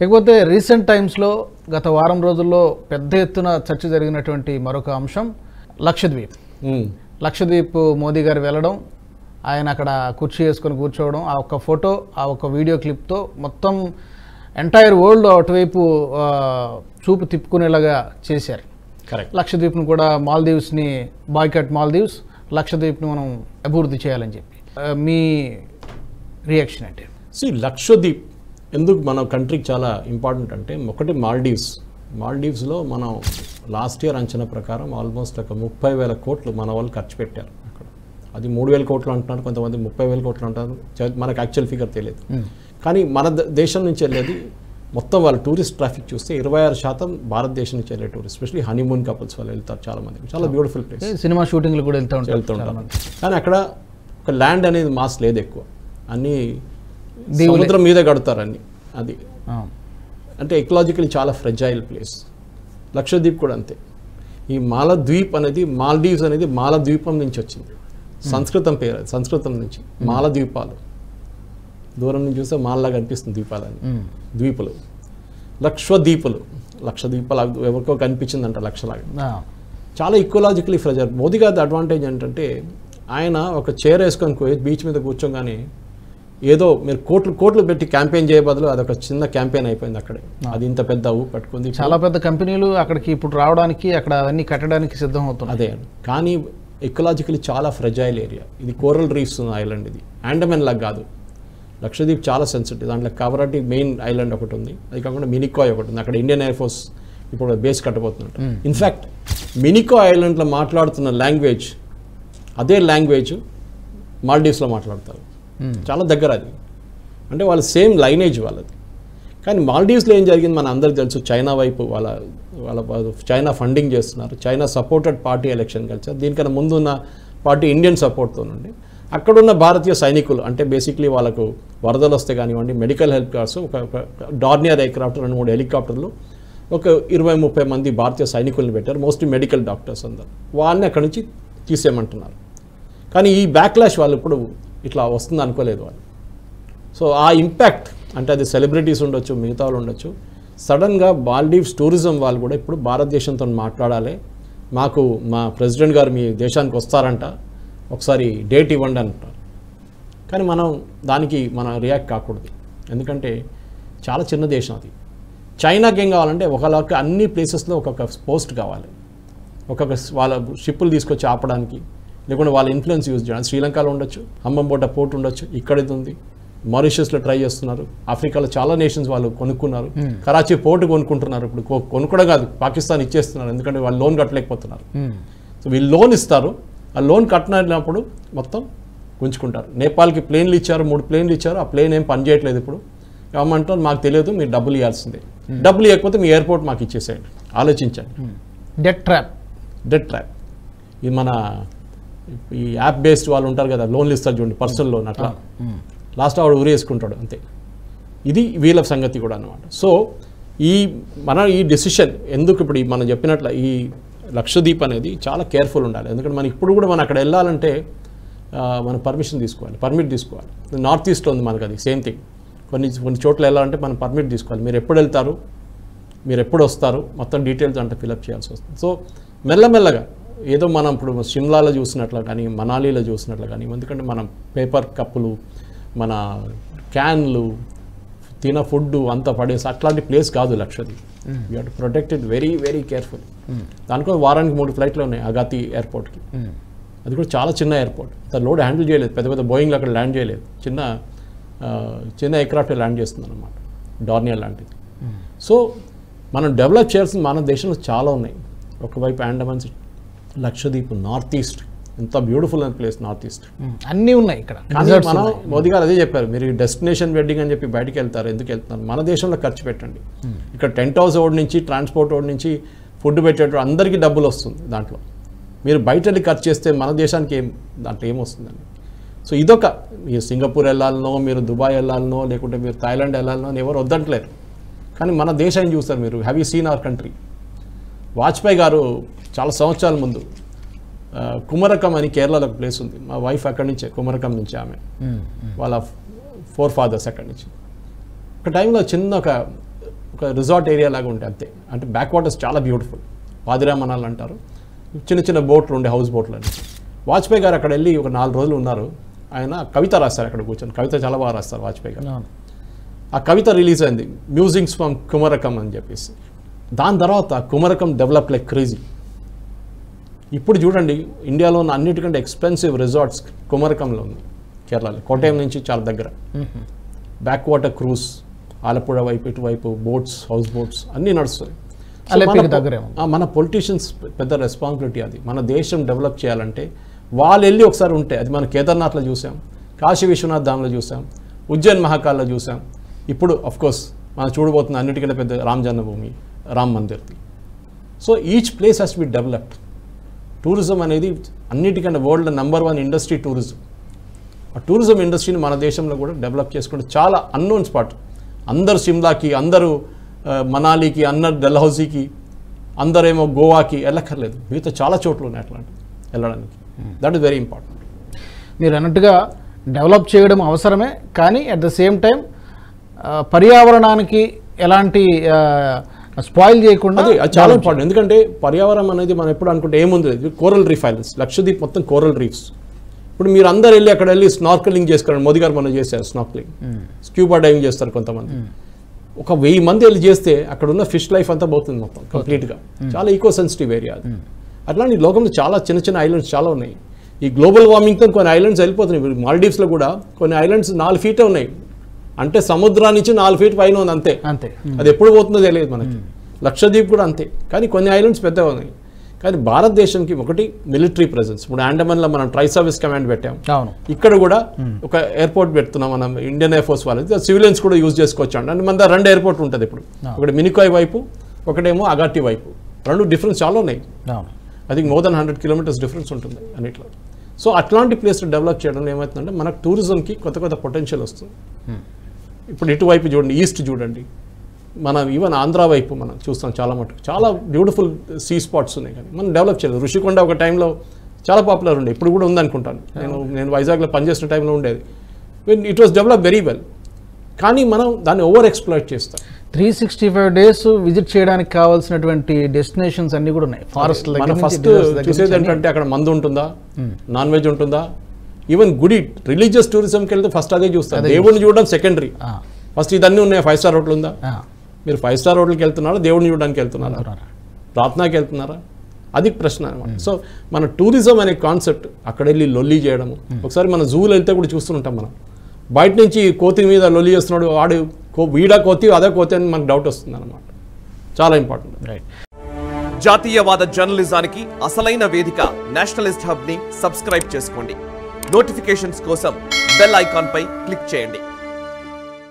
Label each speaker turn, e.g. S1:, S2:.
S1: ఇకపోతే రీసెంట్ టైమ్స్లో గత వారం రోజుల్లో పెద్ద ఎత్తున చర్చ జరిగినటువంటి మరొక అంశం లక్షద్వీప్. లక్షద్వీప్ మోదీ గారు వెళ్ళడం, ఆయన అక్కడ కుర్చీ వేసుకొని కూర్చోవడం, ఆ ఒక్క ఫోటో, ఆ ఒక్క వీడియో క్లిప్తో మొత్తం ఎంటైర్ వరల్డ్ అటువైపు చూపు తిప్పుకునేలాగా చేశారు.
S2: కరెక్ట్.
S1: లక్షద్వీప్ను కూడా మాల్దీవ్స్ని బాయ్కట్ మాల్దీవ్స్, లక్షద్వీప్ని మనం అభివృద్ధి చేయాలని చెప్పి మీ రియాక్షన్ అంటే?
S2: లక్షద్వీప్ ఎందుకు మన కంట్రీకి చాలా ఇంపార్టెంట్ అంటే, ఒకటి మాల్దీవ్స్లో మనం లాస్ట్ ఇయర్ అంచనా ప్రకారం ఆల్మోస్ట్ ఒక 30,000 కోట్లు మన వాళ్ళు ఖర్చు పెట్టారు అక్కడ. అది 3,000 కోట్లు అంటున్నారు, కొంతమంది 30,000 కోట్లు అంటారు, మనకు యాక్చువల్ ఫిగర్ తెలియదు. కానీ మన దేశం నుంచి వెళ్ళేది మొత్తం వాళ్ళు టూరిస్ట్ ట్రాఫిక్ చూస్తే 26% భారతదేశం నుంచి వెళ్ళే టూరిస్ట్, ఎస్పెషల్లీ హనీమూన్ కపుల్స్ వాళ్ళు వెళ్తారు చాలా మంది. చాలా బ్యూటిఫుల్ ప్లేస్,
S1: సినిమా షూటింగ్లు కూడా వెళ్తూ
S2: ఉంటారు. కానీ అక్కడ ఒక ల్యాండ్ అనేది మాస్ లేదు ఎక్కువ, అన్నీ సముద్రం మీద కడతారు అన్ని. అది అంటే ఎకలాజికల్ చాలా ఫ్రెజైల్ ప్లేస్. లక్షద్వీప్ కూడా అంతే. ఈ మాలద్వీప్ అనేది, మాల్దీవ్స్ అనేది మాలద్వీపం నుంచి వచ్చింది, సంస్కృతం పేరు, సంస్కృతం నుంచి మాలద్వీపాలు. దూరం నుంచి చూస్తే మాల్లాగా అనిపిస్తుంది ద్వీపాలని, ద్వీపులు. లక్షద్వీపులు ఎవరికో కనిపించిందంట లక్షలాగా. చాలా ఈకోలాజికలీ ఫ్రెజైల్. మోదీ గారి అడ్వాంటేజ్ ఏంటంటే, ఆయన ఒక చైర్ వేసుకొని పోయి బీచ్ మీద కూర్చోగానే ఏదో మీరు కోట్లు పెట్టి క్యాంపెయిన్ చేయ బదులు అదొక చిన్న క్యాంపెయిన్ అయిపోయింది అక్కడే. అది ఇంత పెద్ద పట్టుకుంది.
S1: చాలా పెద్ద కంపెనీలు అక్కడికి ఇప్పుడు రావడానికి, అక్కడ అవన్నీ కట్టడానికి సిద్ధం అవుతుంది.
S2: అదే, కానీ ఎకలాజికలీ చాలా ఫ్రెజైల్ ఏరియా ఇది. కోరల్ రీఫ్స్ ఉన్న ఐలాండ్ ఇది, అండమాన్ లాగా కాదు. లక్షద్వీప్ చాలా సెన్సిటివ్. దాంట్లో కవరటి మెయిన్ ఐలాండ్ ఒకటి ఉంది, అది కాకుండా మినికాయ్ ఒకటి ఉంది. అక్కడ ఇండియన్ ఎయిర్ ఫోర్స్ ఇప్పుడు బేస్ కట్టబోతున్నట్టు. ఇన్ఫ్యాక్ట్ మినికాయ్ ఐలాండ్లో మాట్లాడుతున్న లాంగ్వేజ్ అదే లాంగ్వేజ్ మాల్దీవ్స్లో మాట్లాడతారు. చాలా దగ్గర అది, అంటే వాళ్ళ సేమ్ లైనేజ్ వాళ్ళది. కానీ మాల్దీవ్స్లో ఏం జరిగింది మన అందరికి తెలుసు. చైనా వైపు వాళ్ళ చైనా ఫండింగ్ చేస్తున్నారు, చైనా సపోర్టెడ్ పార్టీ ఎలక్షన్ కలిసారు. దీనికన్నా ముందు ఉన్న పార్టీ ఇండియన్ సపోర్ట్తో ఉండి అక్కడున్న భారతీయ సైనికులు, అంటే బేసిక్లీ వాళ్ళకు వరదలు వస్తే కానివ్వండి, మెడికల్ హెల్ప్ కార్డ్స్, ఒక డార్నియర్ ఎయిర్క్రాఫ్ట్, 2-3 హెలికాప్టర్లు, ఒక 20-30 మంది భారతీయ సైనికులను పెట్టారు, మోస్ట్లీ మెడికల్ డాక్టర్స్ అందరు. వాళ్ళని అక్కడి నుంచి తీసేయమంటున్నారు. కానీ ఈ బ్యాక్లాష్ వాళ్ళు ఇప్పుడు ఇట్లా వస్తుంది అనుకోలేదు వాళ్ళు. సో ఆ ఇంపాక్ట్ అంటే, అది సెలబ్రిటీస్ ఉండొచ్చు, మిగతా వాళ్ళు ఉండొచ్చు, సడన్గా మాల్దీవ్స్ టూరిజం వాళ్ళు కూడా ఇప్పుడు భారతదేశంతో మాట్లాడాలి, మాకు మా ప్రెసిడెంట్ గారు మీ దేశానికి వస్తారంట, ఒకసారి డేట్ ఇవ్వండి అంటారు. కానీ దానికి మనం రియాక్ట్ కాకూడదు, ఎందుకంటే చాలా చిన్న దేశం అది. చైనాకి ఏం కావాలంటే ఒకళ్ళకి అన్ని ప్లేసెస్లో ఒక్కొక్క పోస్ట్ కావాలి, ఒక్కొక్క వాళ్ళ షిప్పులు తీసుకొచ్చి ఆపడానికి, లేకుంటే వాళ్ళ ఇన్ఫ్లుయెన్స్ యూజ్ చేయడానికి. శ్రీలంకలో ఉండొచ్చు, హంబంబోట పోర్ట్ ఉండొచ్చు, ఇక్కడ ఇది ఉంది. మారిషస్లో ట్రై చేస్తున్నారు, ఆఫ్రికాలో చాలా నేషన్స్ వాళ్ళు కొనుక్కున్నారు, కరాచీ పోర్టు కొనుక్కుంటున్నారు. ఇప్పుడు కొనుక్కోవడం కాదు, పాకిస్తాన్ ఇచ్చేస్తున్నారు, ఎందుకంటే వాళ్ళు లోన్ కట్టలేకపోతున్నారు. సో వీళ్ళు లోన్ ఇస్తారు, ఆ లోన్ కట్టినప్పుడు మొత్తం గుంజుకుంటారు. నేపాల్కి ప్లేన్లు ఇచ్చారు, 3 ప్లేన్లు ఇచ్చారు, ఆ ప్లేన్ ఏం పని చేయట్లేదు. ఇప్పుడు ఏమంటారు, మాకు తెలియదు, మీరు డబ్బులు ఇవ్వాల్సిందే, డబ్బులు ఇవ్వకపోతే మీ ఎయిర్పోర్ట్ మాకు ఇచ్చేసేయండి. ఆలోచించండి.
S1: Debt trap. ఇది మన ఈ
S2: యాప్ బేస్డ్ వాళ్ళు ఉంటారు కదా, లోన్లు ఇస్తారు చూడండి, పర్సనల్ లోన్, అట్లా లాస్ట్ వాడు ఊరేసుకుంటాడు అంతే. ఇది వీళ్ళ సంగతి కూడా అన్నమాట. సో ఈ డెసిషన్ ఎందుకు, ఇప్పుడు మనం చెప్పినట్లు ఈ లక్షద్వీప్ అనేది చాలా కేర్ఫుల్ ఉండాలి. ఎందుకంటే మనం ఇప్పుడు కూడా అక్కడ వెళ్ళాలంటే మనం పర్మిట్ తీసుకోవాలి. నార్త్ ఈస్ట్లో ఉంది మనకు అది సేమ్ థింగ్. కొన్ని చోట్ల వెళ్ళాలంటే మనం పర్మిట్ తీసుకోవాలి. మీరు ఎప్పుడు వెళ్తారు, మీరు ఎప్పుడు వస్తారు, మొత్తం డీటెయిల్స్ అంటే ఫిలప్ చేయాల్సి వస్తుంది. సో మెల్లమెల్లగా ఏదో మనం ఇప్పుడు షిమ్లాలో చూసినట్లు కానీ, మనాలిలో చూసినట్లు కానీ, ఎందుకంటే మనం పేపర్ కప్పులు, మన క్యాన్లు, తిన ఫుడ్ అంతా పడేసి అట్లాంటి ప్లేస్ కాదు Lakshadweep. You have to protect it very very careful. దానికోసం వారానికి 3 ఫ్లైట్లు ఉన్నాయి అగాతి ఎయిర్పోర్ట్కి. అది కూడా చాలా చిన్న ఎయిర్పోర్ట్, లోడ్ హ్యాండిల్ చేయలేదు, పెద్ద బోయింగ్లు అక్కడ ల్యాండ్ చేయలేదు, చిన్న ఎయిర్క్రాఫ్ట్ ల్యాండ్ చేస్తుంది అనమాట, డార్నియర్ లాంటిది. సో మనం డెవలప్ చేయాల్సిన మన దేశంలో చాలా ఉన్నాయి. ఒకవైపు అండమాన్, లక్షద్వీప్, నార్త్ ఈస్ట్, ఎంత బ్యూటిఫుల్ అయిన ప్లేస్ నార్త్ ఈస్ట్,
S1: అన్నీ ఉన్నాయి ఇక్కడ.
S2: మనం మోదీ గారు అదే చెప్పారు, మీరు డెస్టినేషన్ వెడ్డింగ్ అని చెప్పి బయటికి వెళ్తారు, ఎందుకు వెళ్తున్నారు, మన దేశంలో ఖర్చు పెట్టండి. ఇక్కడ టెంట్ హౌస్ ఓడి నుంచి, ట్రాన్స్పోర్ట్ ఓడి నుంచి, ఫుడ్ పెట్టేటప్పుడు అందరికీ డబ్బులు వస్తుంది దాంట్లో. మీరు బయట వెళ్ళి ఖర్చు చేస్తే మన దేశానికి దాంట్లో ఏమొస్తుందండి. సో ఇదొక, మీరు సింగపూర్ వెళ్ళాలనో, మీరు దుబాయ్ వెళ్ళాలనో, లేకుంటే మీరు థాయిలాండ్ వెళ్ళాలనో అని ఎవరు వద్దట్లేదు. కానీ మన దేశాన్ని చూస్తారు మీరు. Have you seen our country? Vajpayee గారు చాలా సంవత్సరాల ముందు కుమరకం అని కేరళలో ఒక ప్లేస్ ఉంది, మా వైఫ్ అక్కడి నుంచే, కుమరకం నుంచి, ఆమె వాళ్ళ 4 ఫాదర్స్ అక్కడి నుంచి. ఒక టైంలో చిన్న ఒక ఒక రిసార్ట్ ఏరియా లాగా ఉంటాయి అంతే. అంటే బ్యాక్ వాటర్స్ చాలా బ్యూటిఫుల్, పాదిరామనాలు అంటారు, చిన్న చిన్న బోట్లు ఉండే హౌస్ బోట్లు అని. వాజ్పేయి గారు అక్కడ వెళ్ళి ఒక 4 రోజులు ఉన్నారు. ఆయన కవిత రాస్తారు అక్కడ కూర్చొని, కవిత చాలా బాగా రాస్తారు వాజ్పేయి గారు. ఆ కవిత రిలీజ్ అయింది, మ్యూజింగ్స్ ఫ్రమ్ కుమరకం అని చెప్పేసి. దాని తర్వాత కుమరకం డెవలప్ లైక్ క్రేజీ. ఇప్పుడు చూడండి, ఇండియాలో ఉన్న అన్నిటికంటే ఎక్స్పెన్సివ్ రిసార్ట్స్ కుమరకంలో ఉంది, కేరళలో, కోటయం నుంచి చాలా దగ్గర. బ్యాక్ వాటర్ క్రూజ్, ఆలప్పుడ వైపు ఇటువైపు బోట్స్, హౌస్ బోట్స్ అన్నీ నడుస్తాయి. మన పొలిటీషియన్స్ పెద్ద రెస్పాన్సిబిలిటీ అది. మన దేశం డెవలప్ చేయాలంటే వాళ్ళు వెళ్ళి ఒకసారి ఉంటే, అది మనం కేదార్నాథ్లో చూసాం, కాశీ విశ్వనాథ్ ధామ్లో చూసాం, ఉజ్జయిన్ మహాకాల్లో చూసాం. ఇప్పుడు అఫ్కోర్స్ మనం చూడబోతున్న అన్నిటికంటే పెద్ద రామ్ జన్మభూమి, రామ్ మందిర్ది. So each place has to be developed. Tourism అనేది అన్నిటికంటే వరల్డ్ #1 ఇండస్ట్రీ టూరిజం. ఆ టూరిజం ఇండస్ట్రీని మన దేశంలో కూడా డెవలప్ చేసుకుంటే చాలా అన్నోన్ స్పాట్. అందరు సిమ్లాకి, అందరూ మనాలికి, అందరు డల్హౌసీకి, అందరేమో గోవాకి వెళ్ళక్కర్లేదు. మిగతా చాలా చోట్ల ఉన్నాయి అట్లాంటి వెళ్ళడానికి. That is very important.
S1: మీరు అన్నట్టుగా డెవలప్ చేయడం అవసరమే, కానీ అట్ ద సేమ్ టైం పర్యావరణానికి ఎలాంటి స్పాయిల్ చేయకుండా
S2: అది చాలా ఇంపార్టెంట్. ఎందుకంటే పర్యావరణం అనేది మనం ఎప్పుడు అనుకుంటే ఏముంది, కోరల్ రీఫ్ ఐలాండ్స్, లక్షద్వీప్ మొత్తం కోరల్ రీఫ్స్. ఇప్పుడు మీరు అందరు వెళ్ళి అక్కడ వెళ్ళి స్నార్కలింగ్ చేసుకోండి. మోదీ గారు మనం చేశారు స్నార్కలింగ్, స్క్యూబా డైవింగ్ చేస్తారు కొంతమంది. ఒక 1000 మంది వెళ్ళి చేస్తే అక్కడ ఉన్న ఫిష్ లైఫ్ అంతా పోతుంది మొత్తం కంప్లీట్గా. చాలా ఈకో సెన్సిటివ్ ఏరియా అది. అట్లాంటి లోకంలో చాలా చిన్న చిన్న ఐలాండ్స్ చాలా ఉన్నాయి. ఈ గ్లోబల్ వార్మింగ్తో కొన్ని ఐలాండ్స్ వెళ్ళిపోతున్నాయి. మాల్డీవ్స్లో కూడా కొన్ని ఐలాండ్స్ 4 ఫీటే ఉన్నాయి. అంటే సముద్రాన్ని నుంచి 4 ఫీట్ పైన ఉంది అంతే. అది ఎప్పుడు పోతుందో తెలియదు మనకి. లక్షద్వీప్ కూడా అంతే. కానీ కొన్ని ఐలాండ్స్ పెద్దగా ఉన్నాయి. కానీ భారతదేశానికి ఒకటి మిలిటరీ ప్రెజెన్స్. ఇప్పుడు అండమాన్లో మనం ట్రై సర్వీస్ కమాండ్ పెట్టాం. ఇక్కడ కూడా ఒక ఎయిర్పోర్ట్ పెడుతున్నాం మనం, ఇండియన్ ఎయిర్ ఫోర్స్ వాళ్ళది. సివిలియన్స్ కూడా యూజ్ చేసుకోవచ్చు. అంటే మన దగ్గర 2 ఎయిర్పోర్ట్ ఉంటుంది ఇప్పుడు. ఒకటి మినికాయ్ వైపు, ఒకటేమో అగాటి వైపు. 2 డిఫరెన్స్ చాలా ఉన్నాయి. అది మోర్ దెన్ 100 కిలోమీటర్స్ డిఫరెన్స్ ఉంటుంది అన్నిట్లో. సో అట్లాంటి ప్లేస్ డెవలప్ చేయడం ఏమవుతుందంటే మనకు టూరిజంకి కొత్త కొత్త పొటెన్షియల్ వస్తుంది. ఇప్పుడు ఇటువైపు చూడండి, ఈస్ట్ చూడండి, మనం ఈవెన్ ఆంధ్ర వైపు మనం చూస్తాం చాలా మటుకు చాలా బ్యూటిఫుల్ సీ స్పాట్స్ ఉన్నాయి. కానీ మనం డెవలప్ చేయలేదు. ఋషికొండ ఒక టైంలో చాలా పాపులర్ ఉండే, ఇప్పుడు కూడా ఉందనుకుంటాను. నేను వైజాగ్లో పనిచేసిన టైంలో ఉండేది. It was develop very well. కానీ మనం దాన్ని ఓవర్ ఎక్స్ప్లాయిట్ చేస్తాం.
S1: 365 డేస్ విజిట్ చేయడానికి కావాల్సినటువంటి డెస్టినేషన్స్ అన్ని కూడా ఉన్నాయి. ఫారెస్ట్
S2: మనం ఫస్ట్ చూసేది ఏంటంటే అక్కడ మందు ఉంటుందా, నాన్ వెజ్ ఉంటుందా. ఈవెన్ గుడి రిలీజియస్ టూరిజంకి వెళ్తే ఫస్ట్ అదే చూస్తారు. దేవుడిని చూడడం సెకండరీ. ఫస్ట్ ఇదన్నీ ఉన్నాయి. 5 స్టార్ హోటల్ ఉందా, మీరు 5 స్టార్ హోటల్కి వెళ్తున్నారా, దేవుడిని చూడడానికి వెళ్తున్నారా, ప్రార్థనకి వెళ్తున్నారా, అది ప్రశ్న అనమాట. సో మన టూరిజం అనే కాన్సెప్ట్ అక్కడ వెళ్ళి లొల్లి చేయడము. ఒకసారి మన జూలో వెళ్తే కూడా చూస్తుంటాం మనం, బయట నుంచి కోతి మీద లొల్లి చేస్తున్నాడు, వాడు వీడా కోతి అదే కోతి అని మనకు డౌట్ వస్తుంది అనమాట. చాలా ఇంపార్టెంట్.
S3: రైట్. జాతీయవాద జర్నలిజానికి అసలైన వేదిక నేషనలిస్ట్ హబ్ ని సబ్స్క్రైబ్ చేసుకోండి. నోటిఫికేషన్స్ కోసం బెల్ ఐకాన్ పై క్లిక్ చేయండి.